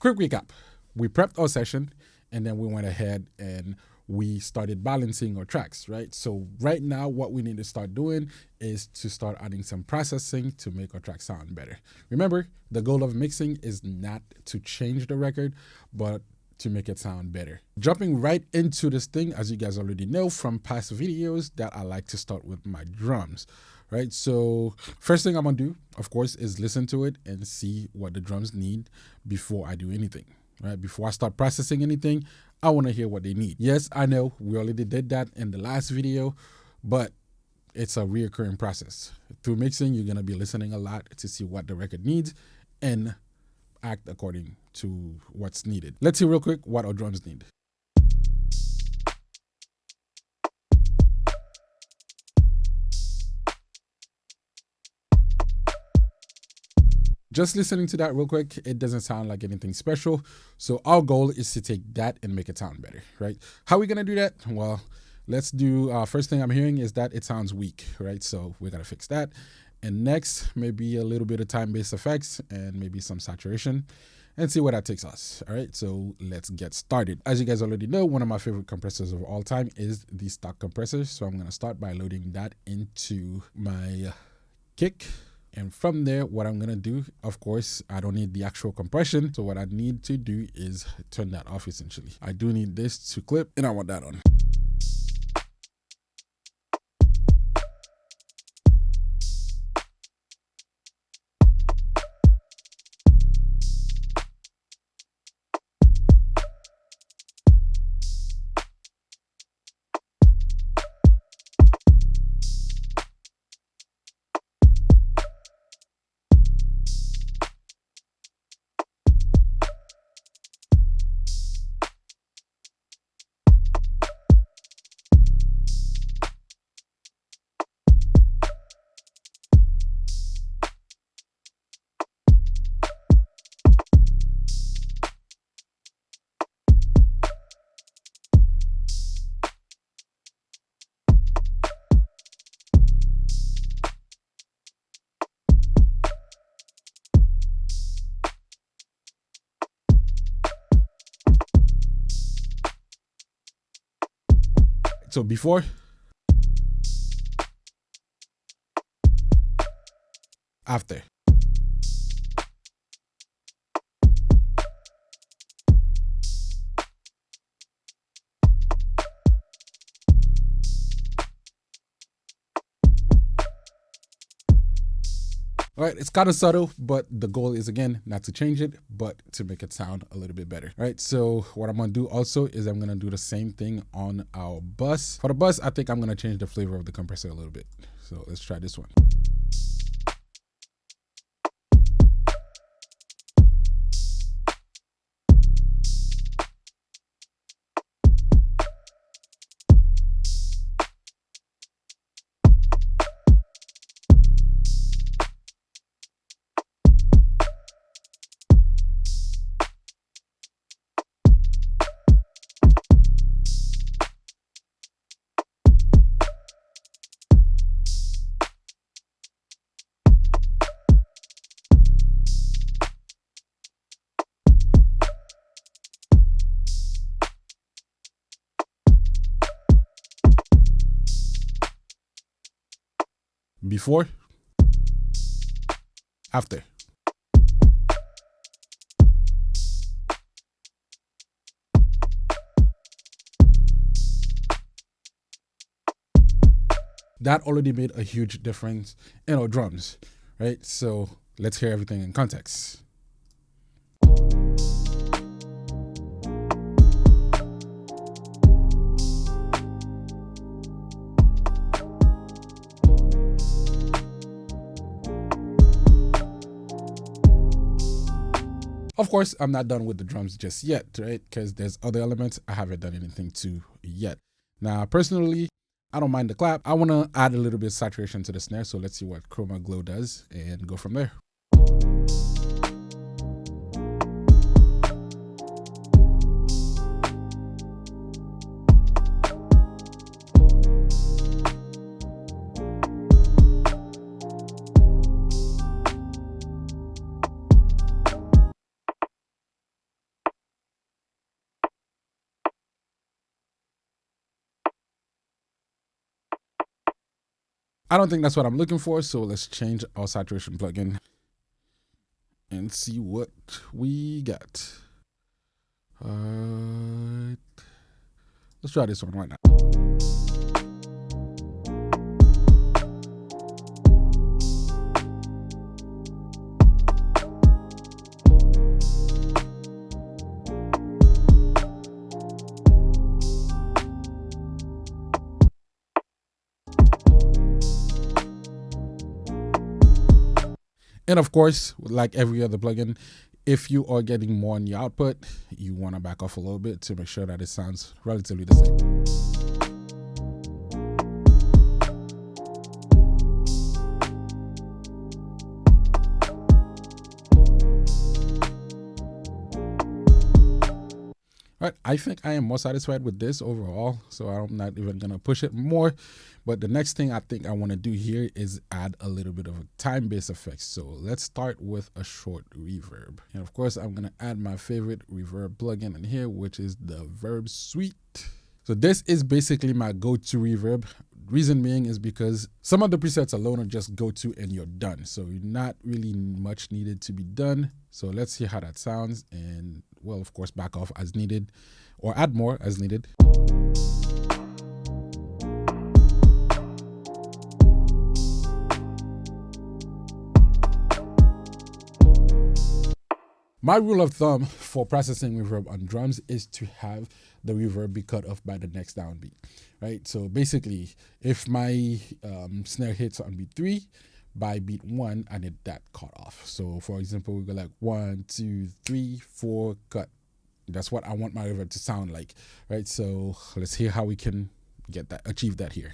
quick recap. We prepped our session and then we went ahead and we started balancing our tracks, right? So right now, what we need to start doing is to start adding some processing to make our track sound better. Remember, the goal of mixing is not to change the record, but to make it sound better. Jumping right into this thing, as you guys already know from past videos, that I like to start with my drums, right? So first thing I'm gonna do, of course, is listen to it and see what the drums need before I do anything, right? Before I start processing anything, I want to hear what they need. Yes, I know we already did that in the last video, but it's a reoccurring process. Through mixing, you're going to be listening a lot to see what the record needs and act according to what's needed. Let's see real quick what our drums need. Just listening to that real quick, it doesn't sound like anything special. So our goal is to take that and make it sound better, right? How are we gonna do that? Well, let's do, first thing I'm hearing is that it sounds weak, right? So we're gonna fix that. And next, maybe a little bit of time-based effects and maybe some saturation and see where that takes us. All right, so let's get started. As you guys already know, one of my favorite compressors of all time is the stock compressor. So I'm gonna start by loading that into my kick. And from there, what I'm gonna do, of course, I don't need the actual compression. So what I need to do is turn that off essentially. I do need this to clip and I want that on. So before, after. All right, it's kind of subtle, but the goal is, again, not to change it, but to make it sound a little bit better. All right, so what I'm gonna do also is I'm gonna do the same thing on our bus. For the bus, I think I'm gonna change the flavor of the compressor a little bit. So let's try this one. Before, after. That already made a huge difference in our drums, right? So let's hear everything in context. Of course, I'm not done with the drums just yet, right? Because there's other elements I haven't done anything to yet. Now, personally, I don't mind the clap. I want to add a little bit of saturation to the snare. So let's see what Chroma Glow does and go from there. I don't think that's what I'm looking for, so let's change our saturation plugin and see what we got. Let's try this one right now. And of course, like every other plugin, if you are getting more in your output, you want to back off a little bit to make sure that it sounds relatively the same. Right, I think I am more satisfied with this overall, so I'm not even gonna push it more. But the next thing I think I want to do here is add a little bit of a time-based effects. So let's start with a short reverb, and of course I'm gonna add my favorite reverb plugin in here, which is the Verb Suite. So this is basically my go-to reverb. Reason being is because some of the presets alone are just go-to and you're done. So not really much needed to be done. So let's see how that sounds, and well, of course, back off as needed or add more as needed. My rule of thumb for processing reverb on drums is to have the reverb be cut off by the next downbeat, right? So basically, if my snare hits on beat 3, by beat 1, I need that cut off. So for example, we go like 1, 2, 3, 4, cut. That's what I want my reverb to sound like, right? So let's hear how we can get that, achieve that here.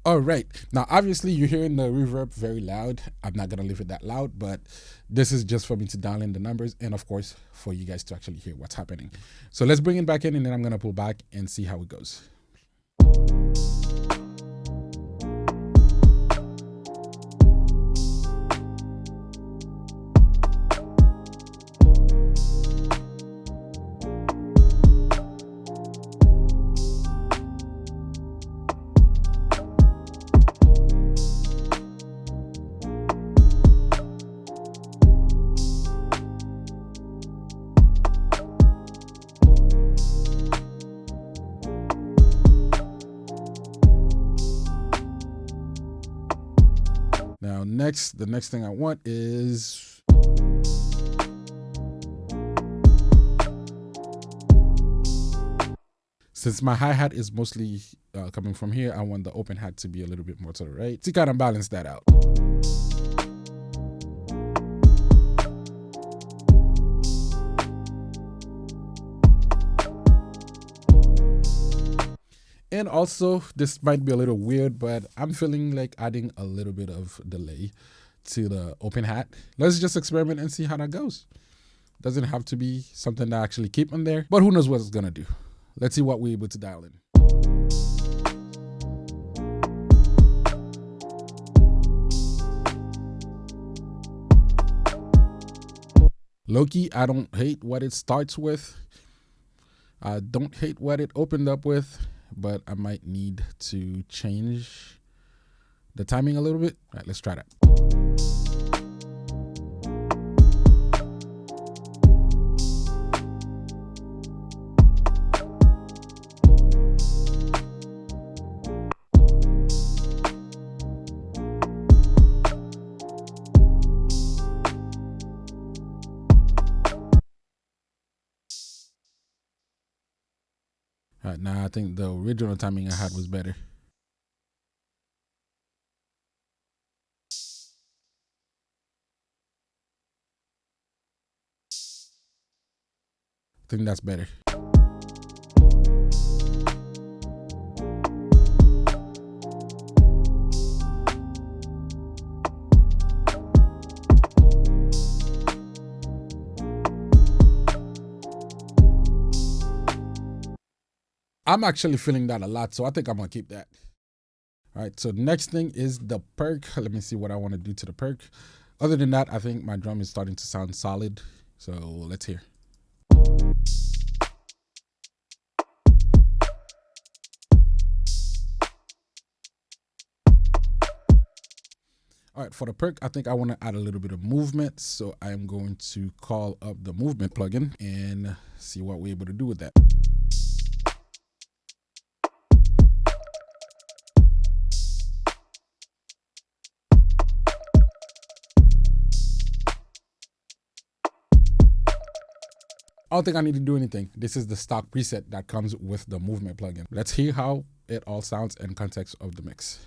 All right. Now, obviously, you're hearing the reverb very loud. I'm not going to leave it that loud, but this is just for me to dial in the numbers and, of course, for you guys to actually hear what's happening. So let's bring it back in, and then I'm going to pull back and see how it goes. Now, the next thing I want is since my hi-hat is mostly coming from here, I want the open hat to be a little bit more to the right to kind of balance that out. And also, this might be a little weird, but I'm feeling like adding a little bit of delay to the open hat. Let's just experiment and see how that goes. Doesn't have to be something to actually keep in there, but who knows what it's gonna do. Let's see what we're able to dial in. Low-key, I don't hate what it starts with. I don't hate what it opened up with, but I might need to change the timing a little bit. All right, let's try that. All right, now I think the original timing I had was better. think that's better. I'm actually feeling that a lot, so I think I'm gonna keep that. All right, so next thing is the perk. Let me see what I want to do to the perk. Other than that, I think my drum is starting to sound solid. So let's hear. All right, for the perk, I think I want to add a little bit of movement. So I'm going to call up the movement plugin and see what we're able to do with that. I don't think I need to do anything. This is the stock preset that comes with the movement plugin. Let's hear how it all sounds in context of the mix.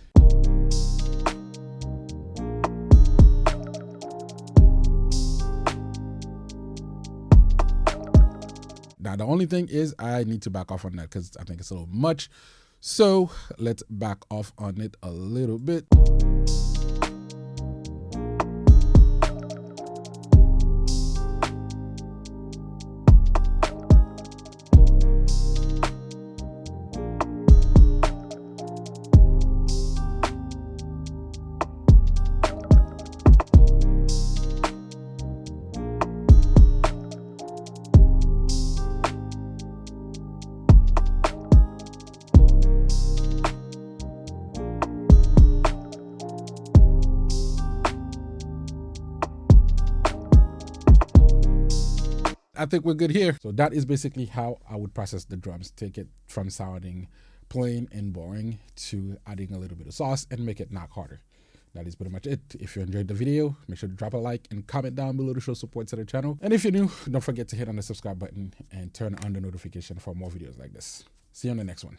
Now, the only thing is I need to back off on that because I think it's a little much. So let's back off on it a little bit. I think we're good here. So that is basically how I would process the drums. Take it from sounding plain and boring to adding a little bit of sauce and make it knock harder. That is pretty much it. If you enjoyed the video, make sure to drop a like and comment down below to show support to the channel. And if you're new, don't forget to hit on the subscribe button and turn on the notification for more videos like this. See you on the next one.